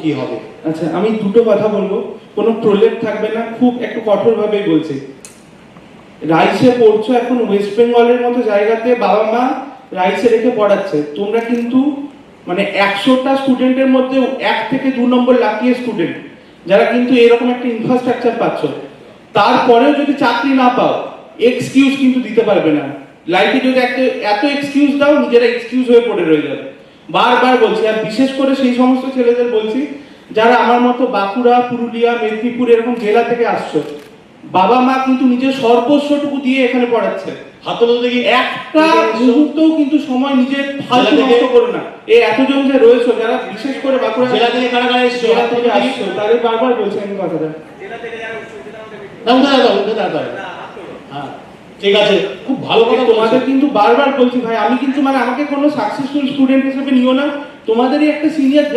কি হবে? আচ্ছা, আমি দুটো কথা বলবো, কোনো প্রলেপ থাকবে না, খুব একটু কঠোরভাবে বলছি। রাইসে পড়ছো এখন, ওয়েস্ট বেঙ্গলের মতো জায়গাতে বাবা মা রাইসে রেখে পড়াচ্ছে, তোমরা কিন্তু মানে 100টা স্টুডেন্টের মধ্যে 1 থেকে 2 নম্বর লাকিয়ে স্টুডেন্ট যারা কিন্তু এরকম একটা ইনফ্রাস্ট্রাকচার পাচ্ছ। তারপরেও যদি চাকরি না পাও, এক্সকিউজ কিন্তু দিতে পারবে না। লাইফে যদি এত এক্সকিউজ দাও, নিজেরা এক্সকিউজ হয়ে পড়ে রয়ে যাবে। বারবার বলছি, আর বিশেষ করে সেই সমস্ত ছেলেদের বলছি যারা আমার মতো বাঁকুড়া, পুরুলিয়া, মেদিনীপুর এরকম জেলা থেকে আসছো। বাবা মা কিন্তু নিজের সর্বস্বটুকু দিয়ে এখানে পড়াচ্ছে। হাততালি দেখি। একটা মুহূর্তও কিন্তু সময় নিজের ফালতু নষ্ট করো না। এই এতজন যে রয়েছে, যারা বিশেষ করে বাঁকুড়া জেলা থেকে কারা কারা এসছো? জেলা থেকে আসছো, তাদের বারবার বলছি আমি কথাটা। হ্যাঁ, ঠিক আছে, খুব ভালো কথা। তোমাদের কিন্তু বারবার বলছি ভাই, আমি কিন্তু মানে আমাকে কোনো সাকসেসফুল স্টুডেন্ট হিসেবে নিও না, তোমাদেরই একটা সিনিয়র